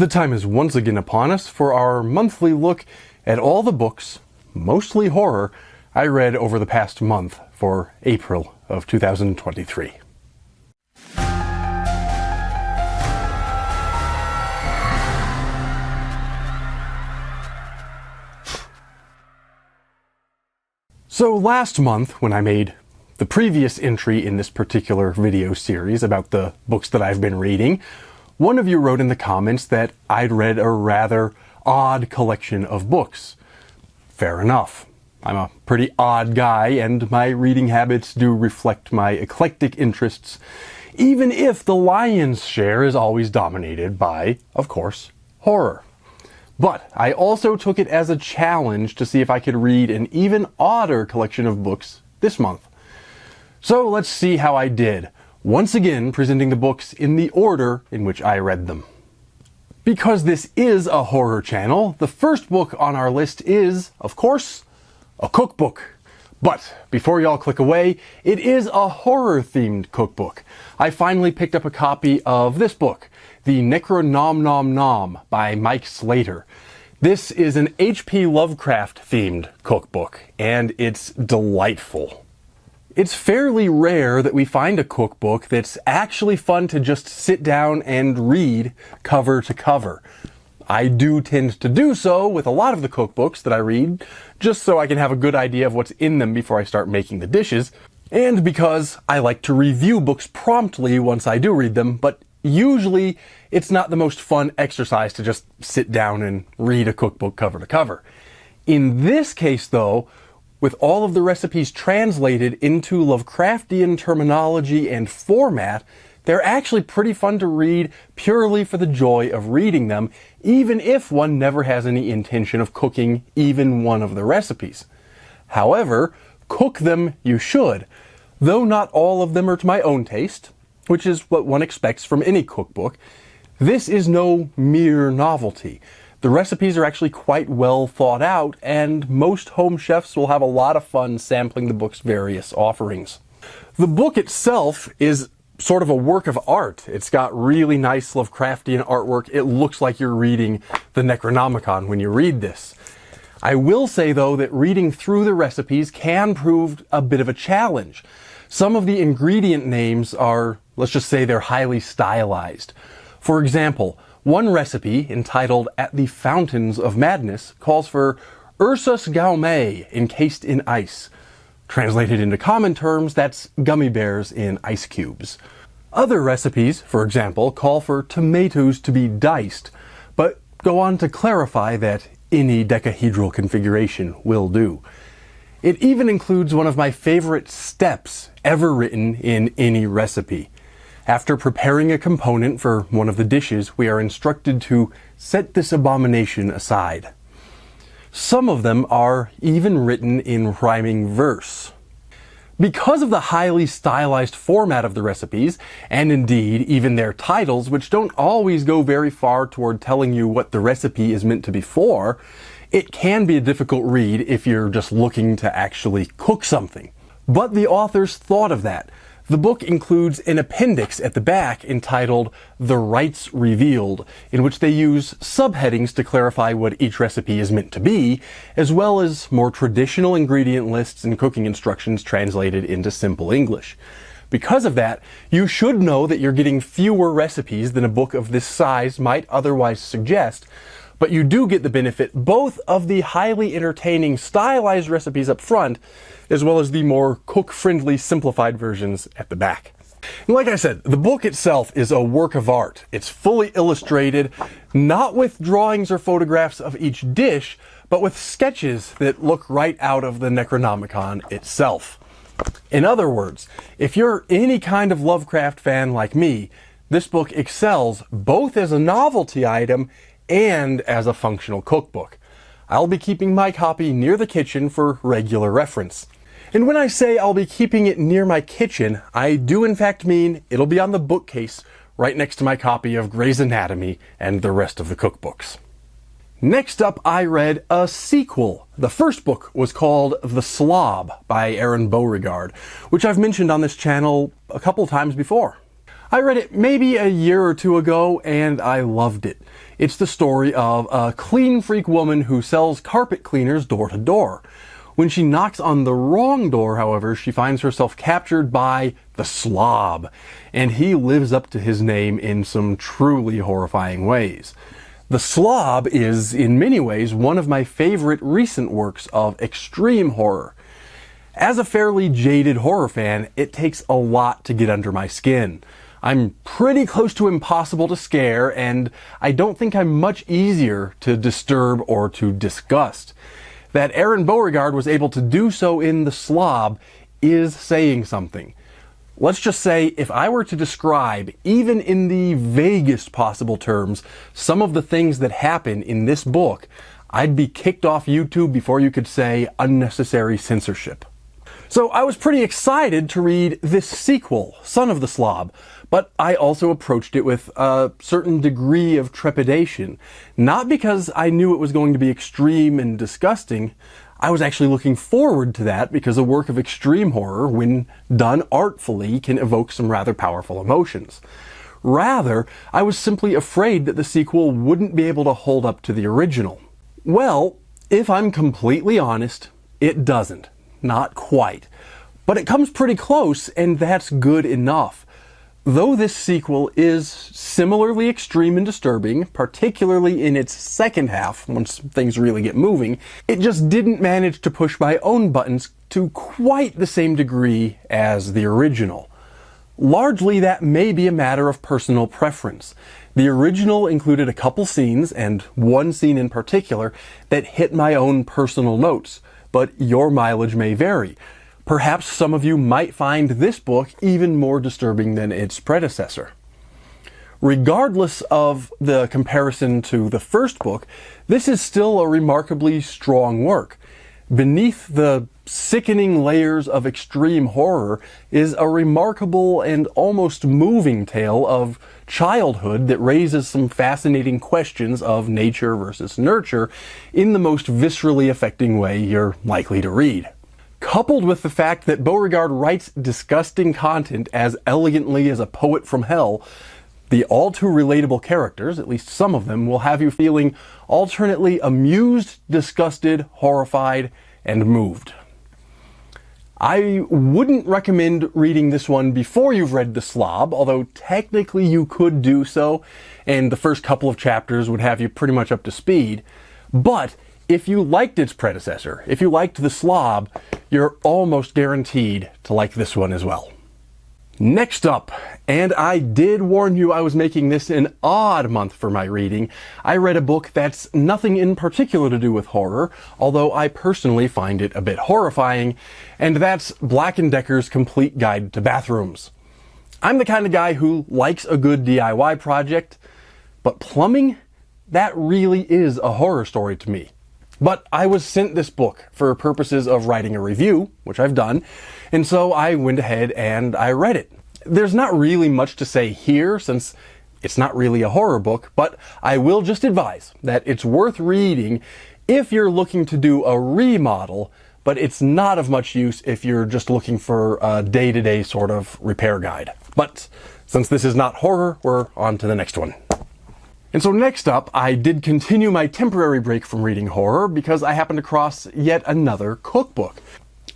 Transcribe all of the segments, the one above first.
The time is once again upon us for our monthly look at all the books, mostly horror, I read over the past month for April of 2023. So last month, when I made the previous entry in this particular video series about the books that I've been reading, one of you wrote in the comments that I'd read a rather odd collection of books. Fair enough. I'm a pretty odd guy, and my reading habits do reflect my eclectic interests, even if the lion's share is always dominated by, of course, horror. But I also took it as a challenge to see if I could read an even odder collection of books this month. So let's see how I did, once again presenting the books in the order in which I read them. Because this is a horror channel, the first book on our list is, of course, a cookbook. But before y'all click away, it is a horror-themed cookbook. I finally picked up a copy of this book, The Necronomnom by Mike Slater. This is an H.P. Lovecraft-themed cookbook, and it's delightful. It's fairly rare that we find a cookbook that's actually fun to just sit down and read cover to cover. I do tend to do so with a lot of the cookbooks that I read, just so I can have a good idea of what's in them before I start making the dishes, and because I like to review books promptly once I do read them, but usually it's not the most fun exercise to just sit down and read a cookbook cover to cover. In this case, though, with all of the recipes translated into Lovecraftian terminology and format, they're actually pretty fun to read purely for the joy of reading them, even if one never has any intention of cooking even one of the recipes. However, cook them you should, though not all of them are to my own taste, which is what one expects from any cookbook. This is no mere novelty. The recipes are actually quite well thought out, and most home chefs will have a lot of fun sampling the book's various offerings. The book itself is sort of a work of art. It's got really nice Lovecraftian artwork. It looks like you're reading the Necronomicon when you read this. I will say, though, that reading through the recipes can prove a bit of a challenge. Some of the ingredient names are, let's just say, they're highly stylized. For example, one recipe, entitled At the Fountains of Madness, calls for Ursus gaume encased in ice. Translated into common terms, that's gummy bears in ice cubes. Other recipes, for example, call for tomatoes to be diced, but go on to clarify that any decahedral configuration will do. It even includes one of my favorite steps ever written in any recipe. After preparing a component for one of the dishes, we are instructed to set this abomination aside. Some of them are even written in rhyming verse. Because of the highly stylized format of the recipes, and indeed even their titles, which don't always go very far toward telling you what the recipe is meant to be for, it can be a difficult read if you're just looking to actually cook something. But the authors thought of that. The book includes an appendix at the back entitled The Rites Revealed, in which they use subheadings to clarify what each recipe is meant to be, as well as more traditional ingredient lists and cooking instructions translated into simple English. Because of that, you should know that you're getting fewer recipes than a book of this size might otherwise suggest, but you do get the benefit both of the highly entertaining stylized recipes up front, as well as the more cook-friendly simplified versions at the back. And like I said, the book itself is a work of art. It's fully illustrated, not with drawings or photographs of each dish, but with sketches that look right out of the Necronomicon itself. In other words, if you're any kind of Lovecraft fan like me, this book excels both as a novelty item and as a functional cookbook. I'll be keeping my copy near the kitchen for regular reference. And when I say I'll be keeping it near my kitchen, I do in fact mean it'll be on the bookcase right next to my copy of Grey's Anatomy and the rest of the cookbooks. Next up, I read a sequel. The first book was called The Slob by Aaron Beauregard, which I've mentioned on this channel a couple times before. I read it maybe a year or two ago, and I loved it. It's the story of a clean freak woman who sells carpet cleaners door to door. When she knocks on the wrong door, however, she finds herself captured by the Slob, and he lives up to his name in some truly horrifying ways. The Slob is, in many ways, one of my favorite recent works of extreme horror. As a fairly jaded horror fan, it takes a lot to get under my skin. I'm pretty close to impossible to scare, and I don't think I'm much easier to disturb or to disgust. That Aaron Beauregard was able to do so in The Slob is saying something. Let's just say, if I were to describe, even in the vaguest possible terms, some of the things that happen in this book, I'd be kicked off YouTube before you could say unnecessary censorship. So I was pretty excited to read this sequel, Son of the Slob, but I also approached it with a certain degree of trepidation. Not because I knew it was going to be extreme and disgusting. I was actually looking forward to that because a work of extreme horror, when done artfully, can evoke some rather powerful emotions. Rather, I was simply afraid that the sequel wouldn't be able to hold up to the original. Well, if I'm completely honest, it doesn't. Not quite. But it comes pretty close, and that's good enough. Though this sequel is similarly extreme and disturbing, particularly in its second half, once things really get moving, it just didn't manage to push my own buttons to quite the same degree as the original. Largely, that may be a matter of personal preference. The original included a couple scenes, and one scene in particular, that hit my own personal notes, but your mileage may vary. Perhaps some of you might find this book even more disturbing than its predecessor. Regardless of the comparison to the first book, this is still a remarkably strong work. Beneath the sickening layers of extreme horror is a remarkable and almost moving tale of childhood that raises some fascinating questions of nature versus nurture in the most viscerally affecting way you're likely to read. Coupled with the fact that Beauregard writes disgusting content as elegantly as a poet from hell, the all too relatable characters, at least some of them, will have you feeling alternately amused, disgusted, horrified, and moved. I wouldn't recommend reading this one before you've read The Slob, although technically you could do so, and the first couple of chapters would have you pretty much up to speed. But if you liked its predecessor, if you liked The Slob, you're almost guaranteed to like this one as well. Next up, and I did warn you I was making this an odd month for my reading, I read a book that's nothing in particular to do with horror, although I personally find it a bit horrifying, and that's Black & Decker's Complete Guide to Bathrooms. I'm the kind of guy who likes a good DIY project, but plumbing? That really is a horror story to me. But I was sent this book for purposes of writing a review, which I've done, and so I went ahead and I read it. There's not really much to say here, since it's not really a horror book, but I will just advise that it's worth reading if you're looking to do a remodel, but it's not of much use if you're just looking for a day-to-day sort of repair guide. But since this is not horror, we're on to the next one. And so next up, I did continue my temporary break from reading horror because I happened across yet another cookbook.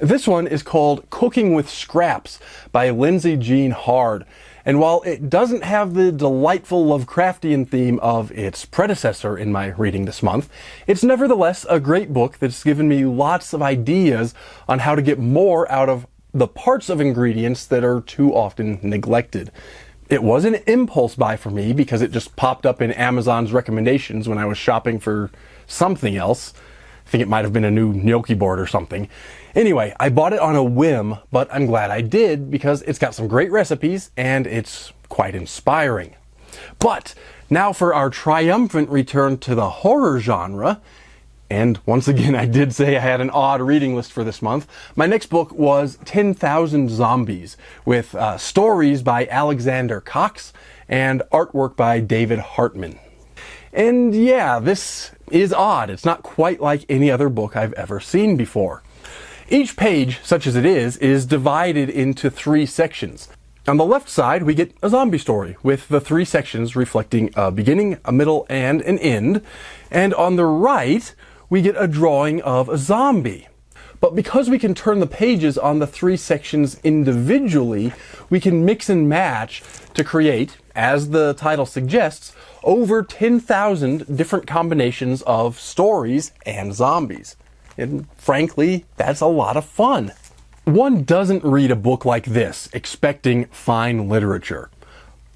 This one is called Cooking with Scraps by Lindsay Jean Hard. And while it doesn't have the delightful Lovecraftian theme of its predecessor in my reading this month, it's nevertheless a great book that's given me lots of ideas on how to get more out of the parts of ingredients that are too often neglected. It was an impulse buy for me because it just popped up in Amazon's recommendations when I was shopping for something else. I think it might have been a new gnocchi board or something. Anyway, I bought it on a whim, but I'm glad I did because it's got some great recipes and it's quite inspiring. But now for our triumphant return to the horror genre. And once again, I did say I had an odd reading list for this month. My next book was 10,000 Zombies, with stories by Alexander Cox and artwork by David Hartman. And yeah, this is odd. It's not quite like any other book I've ever seen before. Each page, such as it is divided into 3 sections. On the left side, we get a zombie story, with the 3 sections reflecting a beginning, a middle, and an end. And on the right, we get a drawing of a zombie. But because we can turn the pages on the 3 sections individually, we can mix and match to create, as the title suggests, over 10,000 different combinations of stories and zombies. And frankly, that's a lot of fun. One doesn't read a book like this expecting fine literature.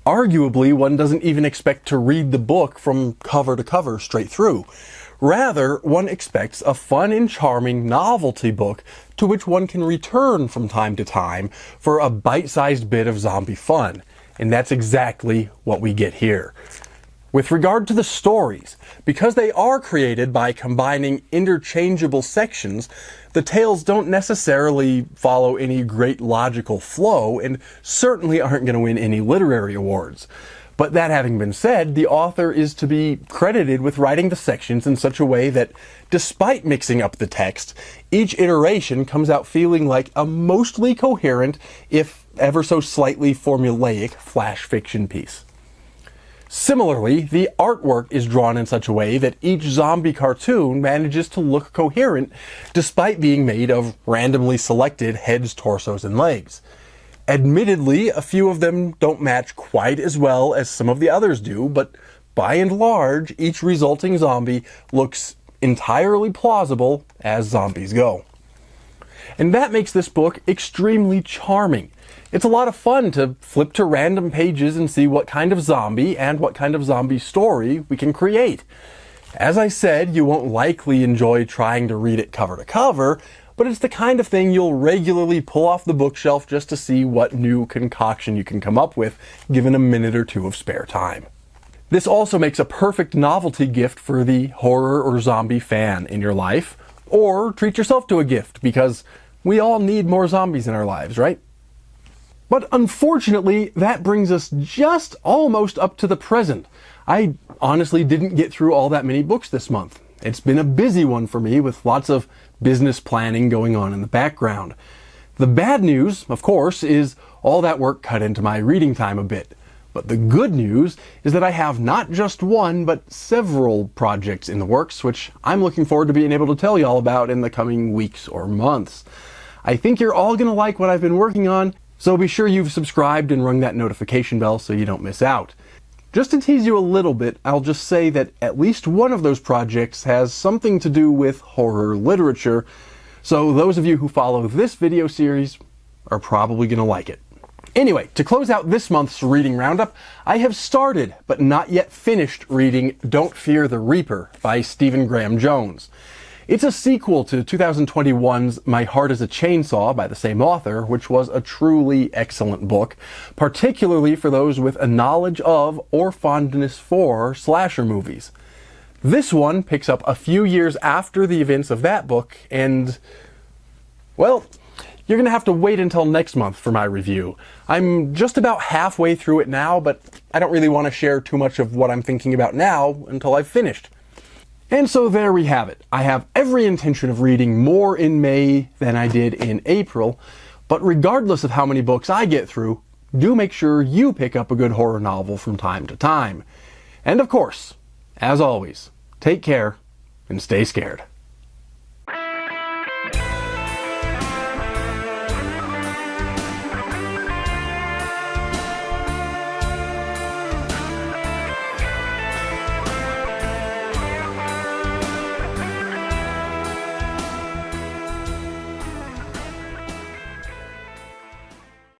Arguably, one doesn't even expect to read the book from cover to cover straight through. Rather, one expects a fun and charming novelty book to which one can return from time to time for a bite-sized bit of zombie fun. And that's exactly what we get here. With regard to the stories, because they are created by combining interchangeable sections, the tales don't necessarily follow any great logical flow and certainly aren't going to win any literary awards. But that having been said, the author is to be credited with writing the sections in such a way that, despite mixing up the text, each iteration comes out feeling like a mostly coherent, if ever so slightly formulaic, flash fiction piece. Similarly, the artwork is drawn in such a way that each zombie cartoon manages to look coherent despite being made of randomly selected heads, torsos, and legs. Admittedly, a few of them don't match quite as well as some of the others do, but by and large, each resulting zombie looks entirely plausible as zombies go. And that makes this book extremely charming. It's a lot of fun to flip to random pages and see what kind of zombie and what kind of zombie story we can create. As I said, you won't likely enjoy trying to read it cover to cover, but it's the kind of thing you'll regularly pull off the bookshelf just to see what new concoction you can come up with, given a minute or two of spare time. This also makes a perfect novelty gift for the horror or zombie fan in your life, or treat yourself to a gift, because we all need more zombies in our lives, right? But unfortunately, that brings us just almost up to the present. I honestly didn't get through all that many books this month. It's been a busy one for me with lots of business planning going on in the background. The bad news, of course, is all that work cut into my reading time a bit. But the good news is that I have not just one, but several projects in the works, which I'm looking forward to being able to tell you all about in the coming weeks or months. I think you're all going to like what I've been working on, so be sure you've subscribed and rung that notification bell so you don't miss out. Just to tease you a little bit, I'll just say that at least one of those projects has something to do with horror literature, so those of you who follow this video series are probably going to like it. Anyway, to close out this month's reading roundup, I have started, but not yet finished, reading Don't Fear the Reaper by Stephen Graham Jones. It's a sequel to 2021's My Heart is a Chainsaw by the same author, which was a truly excellent book, particularly for those with a knowledge of or fondness for slasher movies. This one picks up a few years after the events of that book, and, well, you're going to have to wait until next month for my review. I'm just about halfway through it now, but I don't really want to share too much of what I'm thinking about now until I've finished. And so there we have it. I have every intention of reading more in May than I did in April, but regardless of how many books I get through, do make sure you pick up a good horror novel from time to time. And of course, as always, take care and stay scared.